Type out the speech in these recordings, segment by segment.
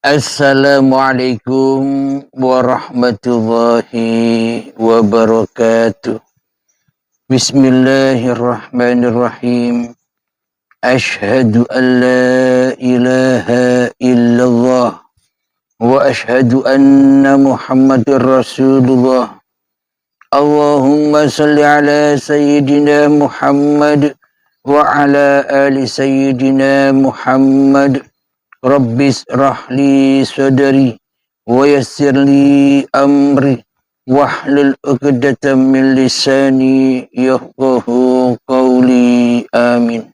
Assalamualaikum warahmatullahi wabarakatuh. Bismillahirrahmanirrahim. Ashhadu an la ilaha illallah wa ashhadu anna Muhammadar Rasulullah. Allahumma salli ala sayyidina Muhammad wa ala ali sayyidina Muhammad. Rabbis rahli sadari wa yassirli amri wahlul 'uqdatam min lisani yafqahu qawli. Amin.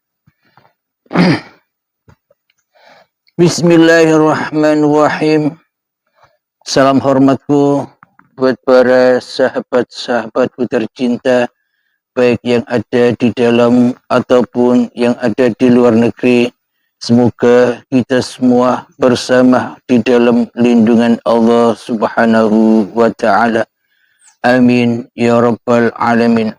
Bismillahirrahmanirrahim. Salam hormatku buat para sahabat-sahabatku tercinta, baik yang ada di dalam ataupun yang ada di luar negeri. Semoga kita semua bersama di dalam lindungan Allah Subhanahu wa Ta'ala. Amin ya Rabbal Alamin.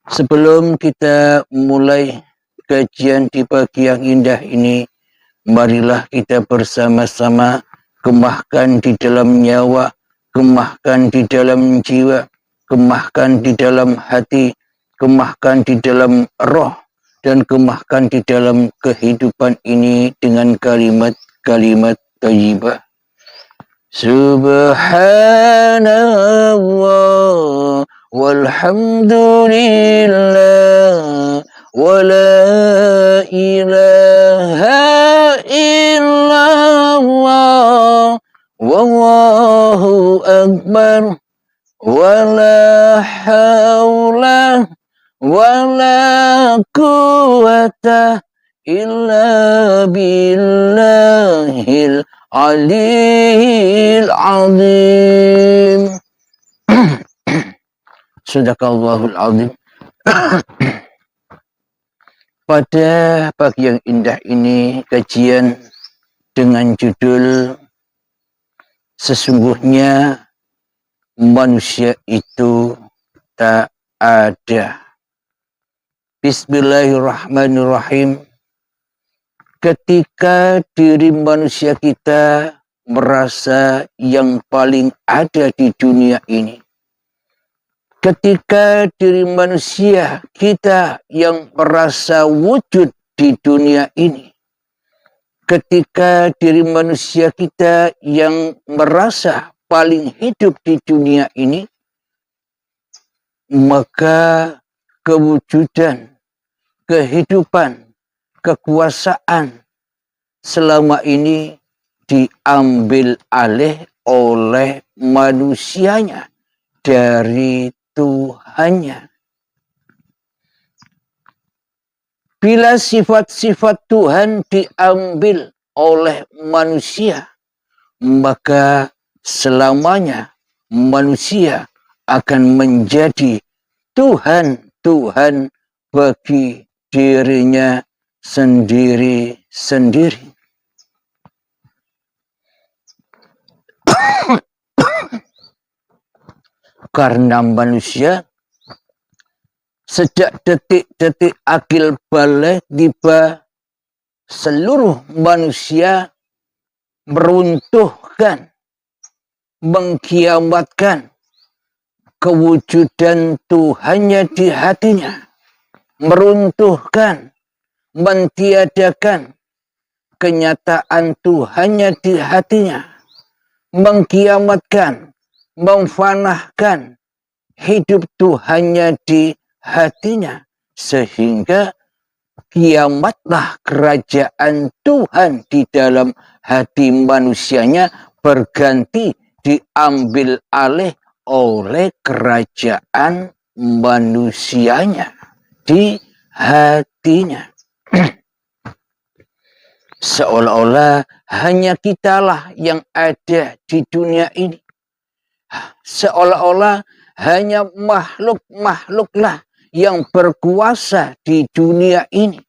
Sebelum kita mulai kajian di pagi yang indah ini, marilah kita bersama-sama kemahkan di dalam nyawa, kemahkan di dalam jiwa, kemahkan di dalam hati, kemahkan di dalam roh, dan kemahkan di dalam kehidupan ini dengan kalimat-kalimat thayyibah. Subhanallah walhamdulillah wa la ilaha illallah wallahu akbar wa la hawla wala quwata illa billahil aliyil azim. Sadaqallahul azim. Pada pagi yang indah ini, kajian dengan judul Sesungguhnya Manusia Itu Tak Ada. Bismillahirrahmanirrahim. Ketika diri manusia kita merasa yang paling ada di dunia ini, ketika diri manusia kita yang merasa wujud di dunia ini, ketika diri manusia kita yang merasa paling hidup di dunia ini, maka kewujudan, kehidupan, kekuasaan selama ini diambil alih oleh manusianya dari Tuhannya. Bila sifat-sifat Tuhan diambil oleh manusia, maka selamanya manusia akan menjadi Tuhan bagi dirinya sendiri-sendiri. Karena manusia sejak detik-detik akil balik tiba, seluruh manusia meruntuhkan, mengkiamatkan kewujudan Tuhannya di hatinya, meruntuhkan, mentiadakan kenyataan Tuhannya di hatinya, mengkiamatkan, memfanahkan hidup Tuhannya di hatinya, sehingga kiamatlah kerajaan Tuhan di dalam hati manusianya berganti diambil alih oleh kerajaan manusianya di hatinya. Seolah-olah hanya kitalah yang ada di dunia ini. Seolah-olah hanya makhluk-makhluklah yang berkuasa di dunia ini.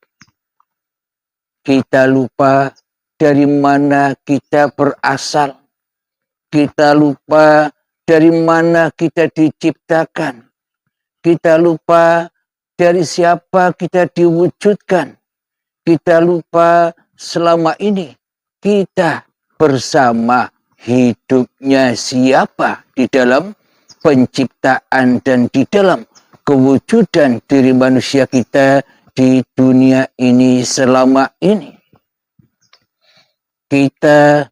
Kita lupa dari mana kita berasal. Kita lupa dari mana kita diciptakan. Kita lupa dari siapa kita diwujudkan. Kita lupa selama ini kita bersama hidupnya siapa di dalam penciptaan dan di dalam kewujudan diri manusia kita di dunia ini selama ini. Kita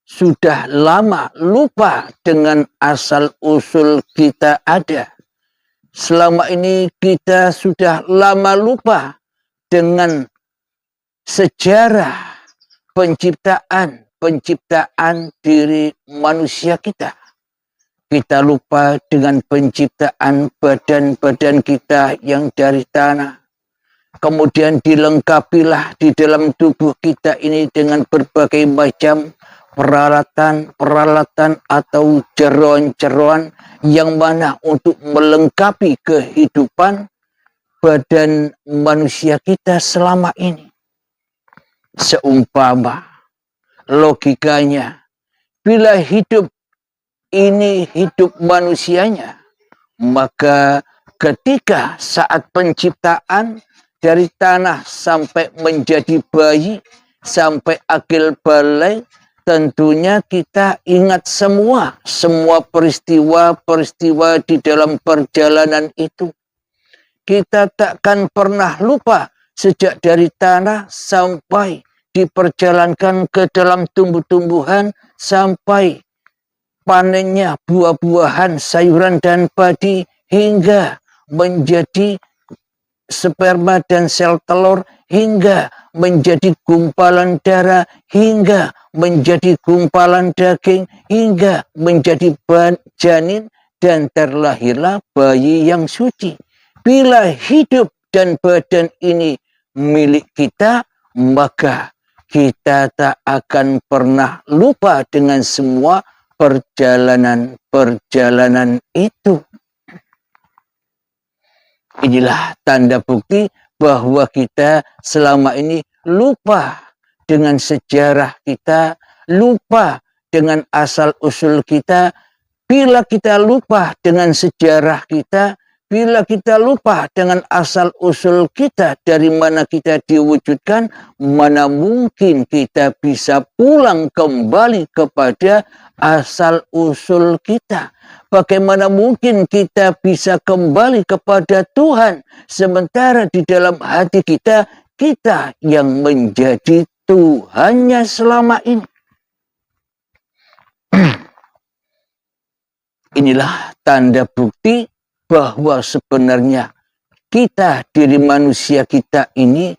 sudah lama lupa dengan asal-usul kita ada. Selama ini kita sudah lama lupa dengan sejarah penciptaan diri manusia kita. Kita lupa dengan penciptaan badan-badan kita yang dari tanah. Kemudian dilengkapilah di dalam tubuh kita ini dengan berbagai macam peralatan atau jeroan-jeroan yang mana untuk melengkapi kehidupan badan manusia kita selama ini. Seumpama logikanya, bila hidup ini hidup manusianya, maka ketika saat penciptaan dari tanah sampai menjadi bayi, sampai akil balik, tentunya kita ingat semua peristiwa-peristiwa di dalam perjalanan itu. Kita takkan pernah lupa sejak dari tanah sampai diperjalankan ke dalam tumbuh-tumbuhan sampai panennya buah-buahan, sayuran dan padi hingga menjadi sperma dan sel telur, hingga menjadi gumpalan darah, hingga menjadi gumpalan daging, hingga menjadi janin, dan terlahirlah bayi yang suci. Bila hidup dan badan ini milik kita, maka kita tak akan pernah lupa dengan semua perjalanan itu. Inilah tanda bukti bahwa kita selama ini lupa dengan sejarah kita, lupa dengan asal-usul kita. Bila kita lupa dengan sejarah kita, bila kita lupa dengan asal-usul kita, dari mana kita diwujudkan, mana mungkin kita bisa pulang kembali kepada asal-usul kita. Bagaimana mungkin kita bisa kembali kepada Tuhan, sementara di dalam hati kita, kita yang menjadi Tuhannya selama ini. Inilah tanda bukti bahwa sebenarnya kita, diri manusia kita ini,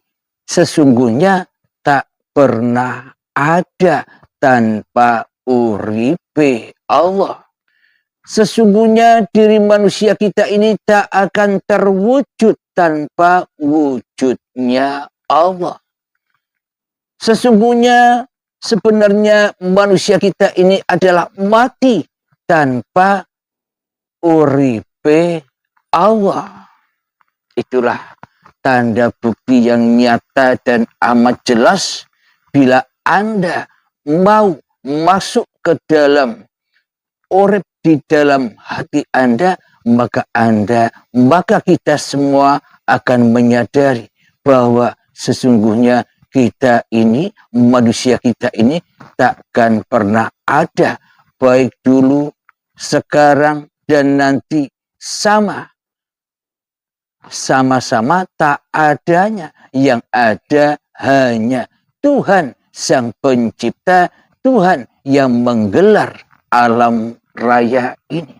sesungguhnya tak pernah ada tanpa uripe Allah. Sesungguhnya diri manusia kita ini tak akan terwujud tanpa wujudnya Allah. Sesungguhnya sebenarnya manusia kita ini adalah mati tanpa uripe Allah. Itulah tanda bukti yang nyata dan amat jelas. Bila Anda mau masuk ke dalam urip di dalam hati Anda, maka kita semua akan menyadari bahwa sesungguhnya kita ini, manusia kita ini takkan pernah ada, baik dulu, sekarang, dan nanti sama-sama tak adanya. Yang ada hanya Tuhan Sang Pencipta, Tuhan yang menggelar alam raya ini.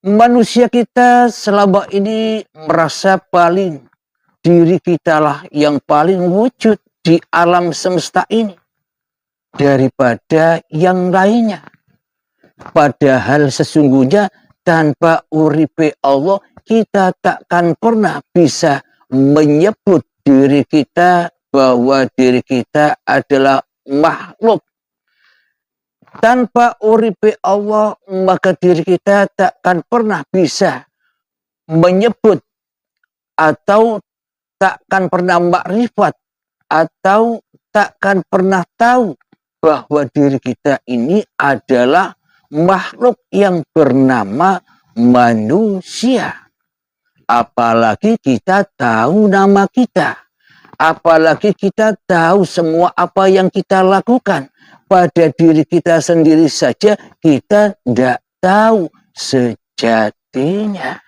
Manusia kita selama ini merasa diri kita lah yang paling wujud di alam semesta ini daripada yang lainnya. Padahal sesungguhnya tanpa uripe Allah, kita takkan pernah bisa menyebut diri kita bahwa diri kita adalah makhluk. Tanpa uripe Allah, maka diri kita takkan pernah bisa menyebut atau takkan pernah makrifat atau takkan pernah tahu bahwa diri kita ini adalah makhluk yang bernama manusia. Apalagi kita tahu nama kita. Apalagi kita tahu semua apa yang kita lakukan. Pada diri kita sendiri saja kita tidak tahu sejatinya.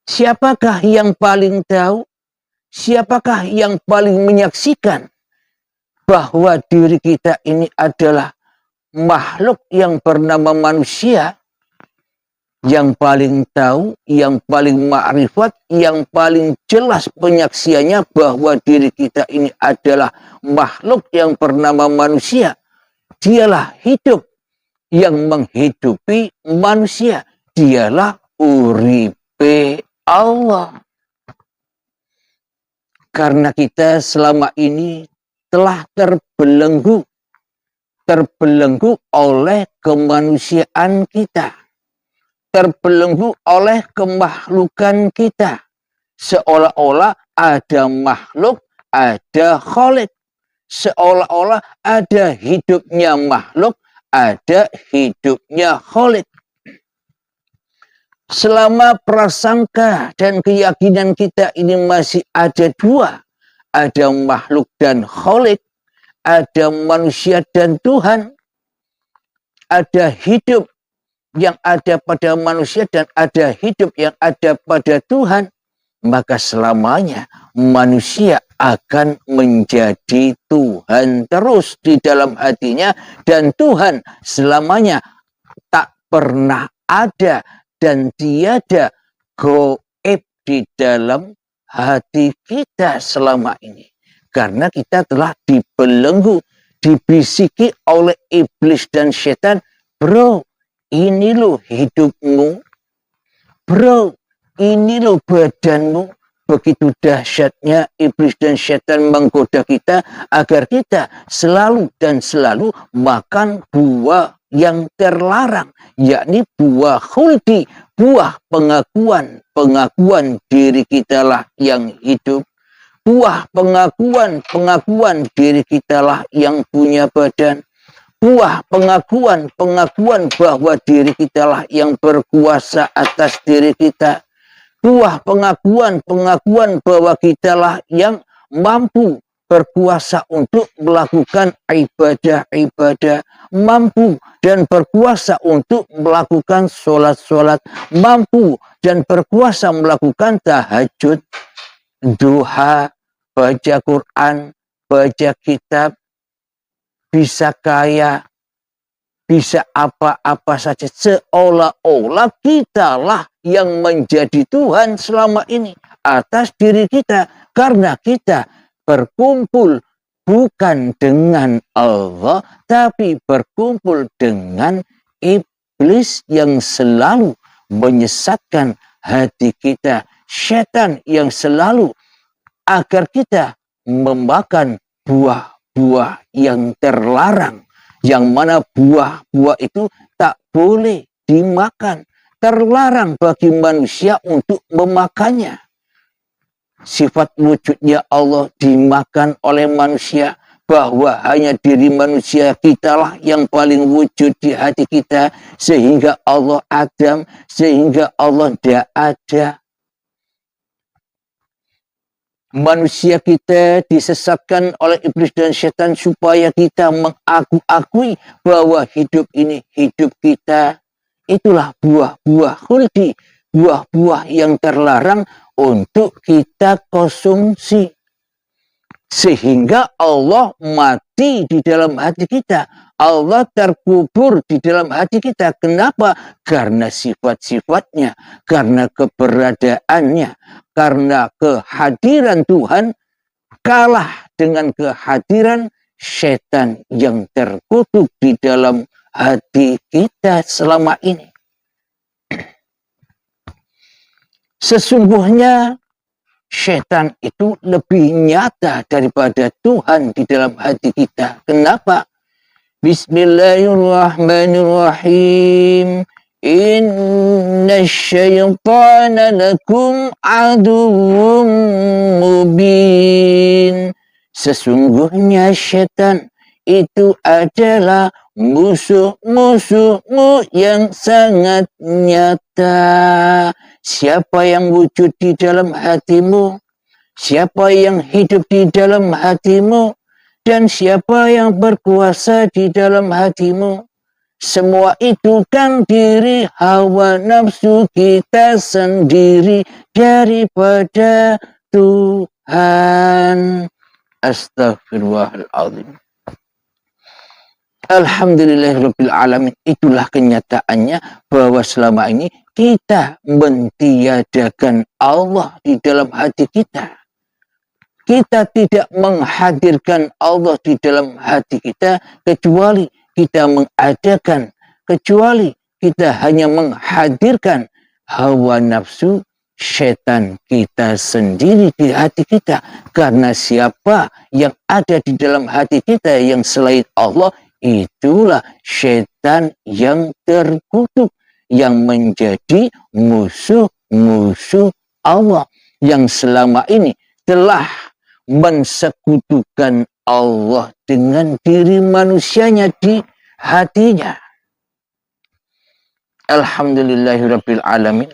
Siapakah yang paling tahu? Siapakah yang paling menyaksikan bahwa diri kita ini adalah makhluk yang bernama manusia? Yang paling tahu, yang paling ma'rifat, yang paling jelas penyaksiannya bahwa diri kita ini adalah makhluk yang bernama manusia. Dialah hidup yang menghidupi manusia. Dialah uripe Allah. Karena kita selama ini telah terbelenggu oleh kemanusiaan kita. Terbelenggu oleh kemakhlukan kita. Seolah-olah ada makhluk, ada khalik. Seolah-olah ada hidupnya makhluk, ada hidupnya khalik. Selama prasangka dan keyakinan kita ini masih ada dua. Ada makhluk dan khalik. Ada manusia dan Tuhan. Ada hidup yang ada pada manusia dan ada hidup yang ada pada Tuhan, maka selamanya manusia akan menjadi Tuhan terus di dalam hatinya, dan Tuhan selamanya tak pernah ada dan tiada goib di dalam hati kita selama ini. Karena kita telah dibelenggu, dibisiki oleh iblis dan setan, bro, ini loh hidupmu, bro, ini loh badanmu. Begitu dahsyatnya iblis dan setan menggoda kita agar kita selalu dan selalu makan buah yang terlarang, yakni buah khuldi, buah pengakuan diri kita lah yang hidup, buah pengakuan diri kita lah yang punya badan, buah pengakuan bahwa diri kita lah yang berkuasa atas diri kita. Buah pengakuan bahwa kita lah yang mampu berkuasa untuk melakukan ibadah-ibadah, mampu dan berkuasa untuk melakukan sholat-sholat, mampu dan berkuasa melakukan tahajud, duha, baca Quran, baca kitab, bisa kaya, bisa apa-apa saja, seolah-olah kitalah yang menjadi Tuhan selama ini atas diri kita, karena kita berkumpul bukan dengan Allah tapi berkumpul dengan iblis yang selalu menyesatkan hati kita, setan yang selalu agar kita memakan buah-buah yang terlarang, yang mana buah-buah itu tak boleh dimakan, terlarang bagi manusia untuk memakannya. Sifat wujudnya Allah dimakan oleh manusia, bahwa hanya diri manusia kitalah yang paling wujud di hati kita, sehingga Allah adam, sehingga Allah tidak ada. Manusia kita disesatkan oleh iblis dan setan supaya kita mengaku-akui bahwa hidup ini hidup kita. Itulah buah-buah khuldi, buah-buah yang terlarang untuk kita konsumsi. Sehingga Allah mati di dalam hati kita. Allah terkubur di dalam hati kita. Kenapa? Karena sifat-sifatnya, karena keberadaannya, karena kehadiran Tuhan kalah dengan kehadiran setan yang terkutuk di dalam hati kita selama ini. Sesungguhnya setan itu lebih nyata daripada Tuhan di dalam hati kita. Kenapa? Bismillahirrahmanirrahim. Inna syaitana lakum aduwwum mubin. Sesungguhnya setan itu adalah musuh-musuhmu yang sangat nyata. Siapa yang wujud di dalam hatimu? siapa yang hidup di dalam hatimu, dan siapa yang berkuasa di dalam hatimu. Semua itu kan diri hawa nafsu kita sendiri daripada Tuhan. Astaghfirullahaladzim. Alhamdulillahirabbil alamin. Itulah kenyataannya bahwa selama ini kita mentiadakan Allah di dalam hati kita. Kita tidak menghadirkan Allah di dalam hati kita kecuali kita mengadakan, kecuali kita hanya menghadirkan hawa nafsu setan kita sendiri di hati kita. Karena siapa yang ada di dalam hati kita yang selain Allah, itulah setan yang terkutuk, yang menjadi musuh-musuh Allah, yang selama ini telah mensekutukan Allah dengan diri manusianya di hatinya. Alhamdulillahirabbil alamin.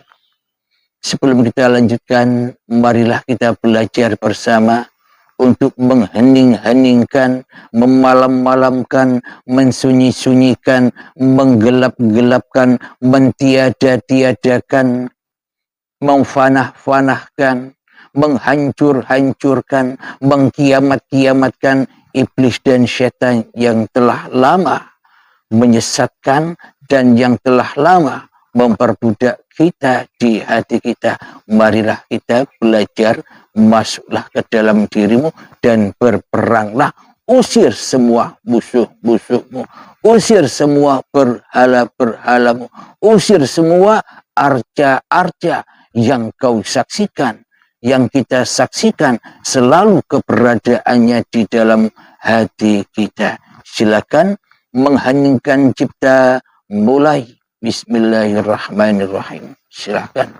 Sebelum kita lanjutkan, marilah kita belajar bersama untuk menghening-heningkan, memalam-malamkan, mensunyi-sunyikan, menggelap-gelapkan, mentiada-tiadakan, memfanah-fanahkan, menghancur-hancurkan, mengkiamat-kiamatkan iblis dan syaitan yang telah lama menyesatkan dan yang telah lama memperbudak kita di hati kita. Marilah kita belajar, masuklah ke dalam dirimu dan berperanglah. Usir semua musuh-musuhmu, usir semua berhala-berhalamu, usir semua arca-arca yang kau saksikan, yang kita saksikan selalu keberadaannya di dalam hati kita. Silakan mengheningkan cipta, mulai. Bismillahirrahmanirrahim. Silakan.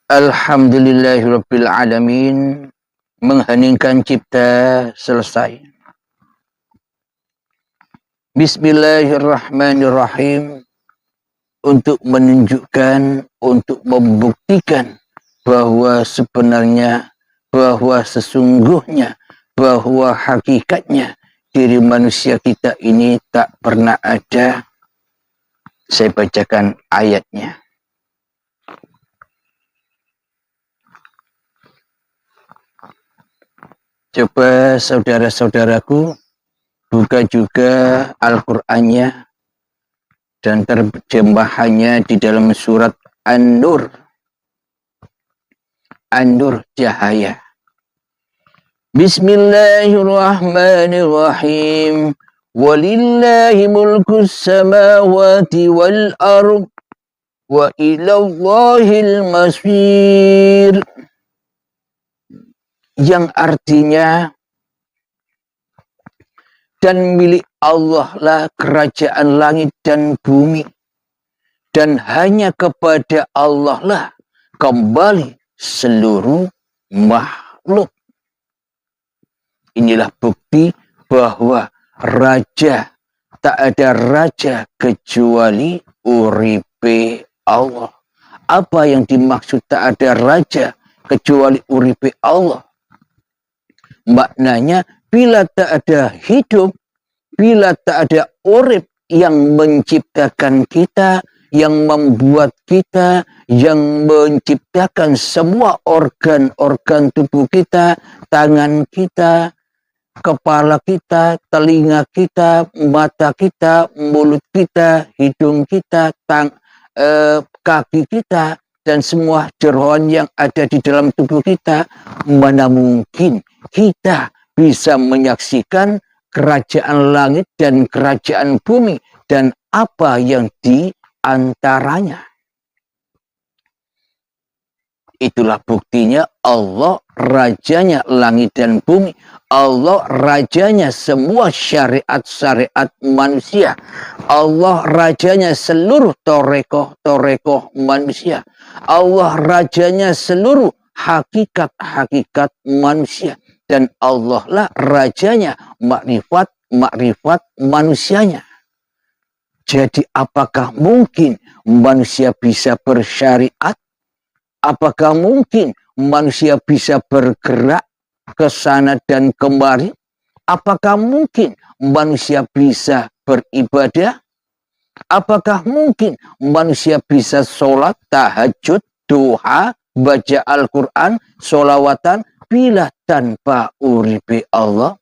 Alhamdulillahirabbil alamin. Mengheningkan cipta selesai. Bismillahirrahmanirrahim. Untuk menunjukkan, untuk membuktikan bahwa sebenarnya, bahwa sesungguhnya, bahwa hakikatnya diri manusia kita ini tak pernah ada. Saya bacakan ayatnya. Coba saudara-saudaraku buka juga Al-Qur'annya dan terjemahannya di dalam surat An-Nur. An-Nur cahaya. Bismillahirrahmanirrahim. Walillahi mulkus samawati wal ard wa ilallahil masir. Yang artinya, dan milik Allah lah kerajaan langit dan bumi, dan hanya kepada Allah lah kembali seluruh makhluk. Inilah bukti bahwa raja, tak ada raja kecuali uripe Allah. Apa yang dimaksud tak ada raja kecuali uripe Allah? Maknanya bila tak ada hidup, bila tak ada urip yang menciptakan kita, yang membuat kita, yang menciptakan semua organ-organ tubuh kita, tangan kita, kepala kita, telinga kita, mata kita, mulut kita, hidung kita, kaki kita, dan semua jeroan yang ada di dalam tubuh kita, mana mungkin kita bisa menyaksikan kerajaan langit dan kerajaan bumi dan apa yang di antaranya. Itulah buktinya Allah rajanya langit dan bumi. Allah rajanya semua syariat-syariat manusia. Allah rajanya seluruh torekoh-torekoh manusia. Allah rajanya seluruh hakikat-hakikat manusia. Dan Allah lah rajanya makrifat manusianya. Jadi apakah mungkin manusia bisa bersyariat? Apakah mungkin manusia bisa bergerak ke sana dan kemari? Apakah mungkin manusia bisa beribadah? Apakah mungkin manusia bisa sholat, tahajud, duha, baca Al-Quran, sholawatan bila tanpa uripe Allah?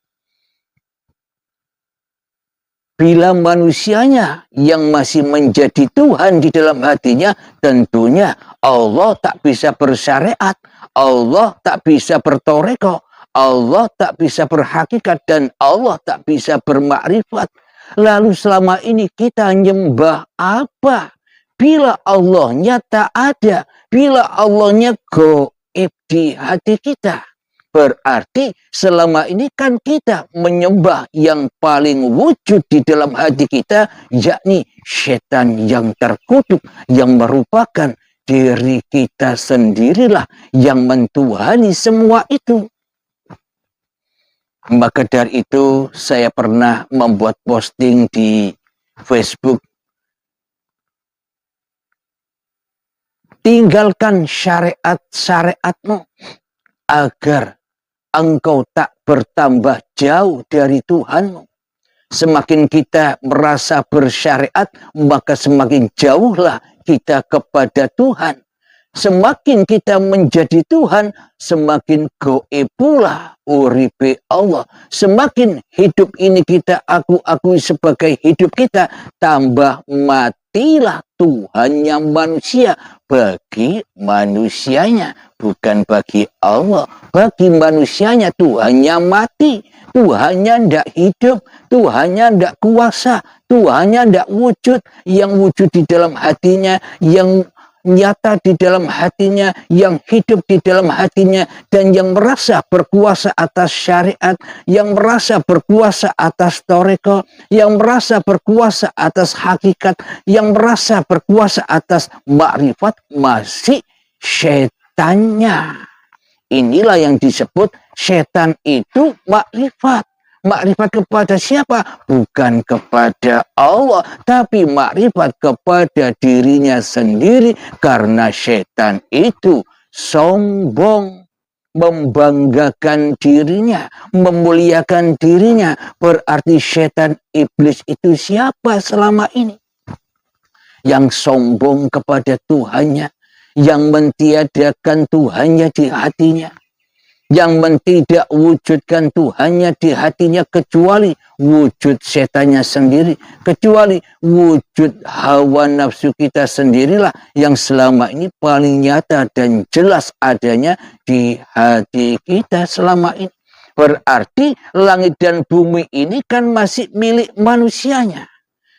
Bila manusianya yang masih menjadi Tuhan di dalam hatinya, tentunya Allah tak bisa bersyariat, Allah tak bisa bertoreko, Allah tak bisa berhakikat, dan Allah tak bisa bermakrifat. Lalu selama ini kita nyembah apa? Bila Allahnya tak ada, bila Allahnya gaib di hati kita, berarti selama ini kan kita menyembah yang paling wujud di dalam hati kita, yakni setan yang terkutuk, yang merupakan diri kita sendirilah yang mentuhani semua itu. Maka dari itu saya pernah membuat posting di Facebook, tinggalkan syariat-syariatmu agar engkau tak bertambah jauh dari Tuhanmu. Semakin kita merasa bersyariat, maka semakin jauhlah kita kepada Tuhan. Semakin kita menjadi Tuhan, semakin goib pula uripe Allah. Semakin hidup ini kita akui sebagai hidup kita, tambah matilah Tuhannya manusia bagi manusianya, bukan bagi Allah. Bagi manusianya Tuhannya mati, Tuhannya ndak hidup, Tuhannya ndak kuasa, Tuhannya ndak wujud. Yang wujud di dalam hatinya, yang nyata di dalam hatinya, yang hidup di dalam hatinya, dan yang merasa berkuasa atas syariat, yang merasa berkuasa atas toreko, yang merasa berkuasa atas hakikat, yang merasa berkuasa atas makrifat, masih setannya. Inilah yang disebut setan itu makrifat. Makrifat kepada siapa? Bukan kepada Allah, tapi makrifat kepada dirinya sendiri, karena setan itu sombong, membanggakan dirinya, memuliakan dirinya. Berarti setan iblis itu siapa selama ini? Yang sombong kepada Tuhannya, yang mentiadakan Tuhannya di hatinya, yang tidak wujudkan Tuhannya di hatinya, kecuali wujud setannya sendiri, kecuali wujud hawa nafsu kita sendirilah yang selama ini paling nyata dan jelas adanya di hati kita selama ini. Berarti langit dan bumi ini kan masih milik manusianya.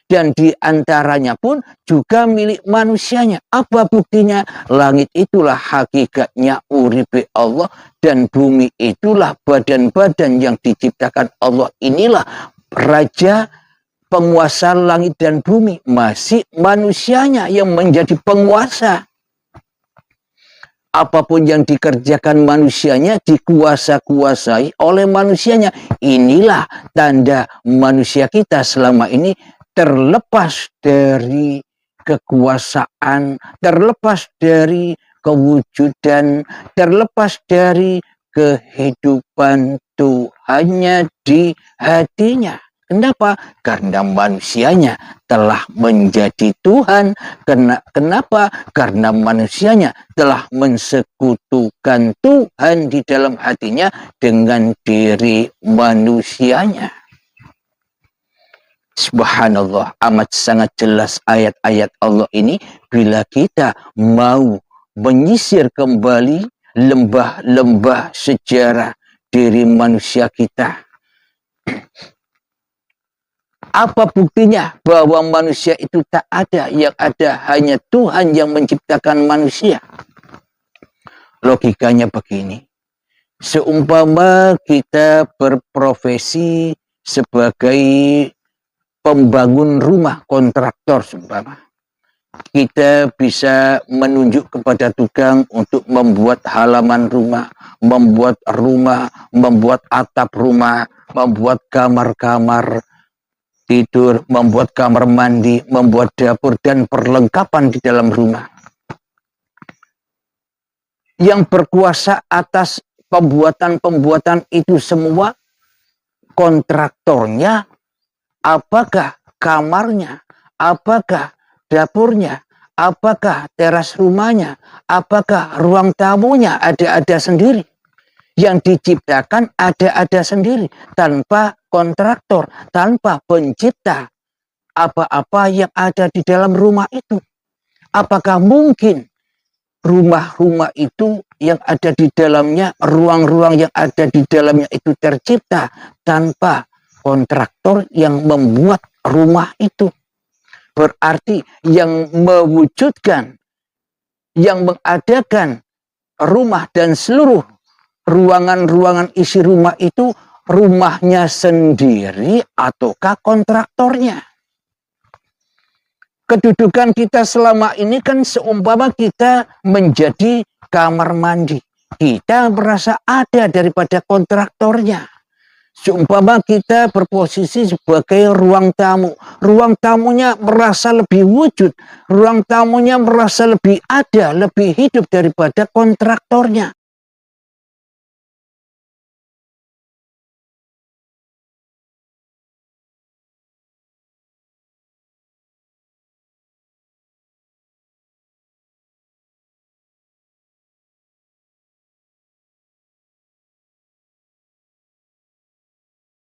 Dan di antaranya pun juga milik manusianya. Apa buktinya? Langit itulah hakikatnya uripe Allah, dan bumi itulah badan-badan yang diciptakan Allah. Inilah raja penguasa langit dan bumi. Masih manusianya yang menjadi penguasa. Apapun yang dikerjakan manusianya dikuasa-kuasai oleh manusianya. Inilah tanda manusia kita selama ini terlepas dari kekuasaan, terlepas dari kewujudan, terlepas dari kehidupan Tuhannya di hatinya. Kenapa? Karena manusianya telah menjadi Tuhan. Kenapa? Karena manusianya telah mensekutukan Tuhan di dalam hatinya dengan diri manusianya. Subhanallah, amat sangat jelas ayat-ayat Allah ini bila kita mau menyisir kembali lembah-lembah sejarah diri manusia kita. Apa buktinya bahwa manusia itu tak ada, yang ada hanya Tuhan yang menciptakan manusia? Logikanya begini, seumpama kita berprofesi sebagai pembangun rumah, kontraktor seumpama, kita bisa menunjuk kepada tukang untuk membuat halaman rumah, membuat atap rumah, membuat kamar-kamar tidur, membuat kamar mandi, membuat dapur dan perlengkapan di dalam rumah. Yang berkuasa atas pembuatan itu semua kontraktornya. Apakah kamarnya, apakah dapurnya, apakah teras rumahnya, apakah ruang tamunya ada sendiri. Yang diciptakan ada sendiri, tanpa kontraktor, tanpa pencipta apa-apa yang ada di dalam rumah itu. Apakah mungkin rumah-rumah itu yang ada di dalamnya, ruang-ruang yang ada di dalamnya itu tercipta tanpa kontraktor yang membuat rumah itu? Berarti yang mewujudkan, yang mengadakan rumah dan seluruh ruangan-ruangan isi rumah itu rumahnya sendiri ataukah kontraktornya? Kedudukan kita selama ini kan seumpama kita menjadi kamar mandi. Kita merasa ada daripada kontraktornya. Seumpama kita berposisi sebagai ruang tamu. Ruang tamunya merasa lebih wujud. Ruang tamunya merasa lebih ada, lebih hidup daripada kontraktornya.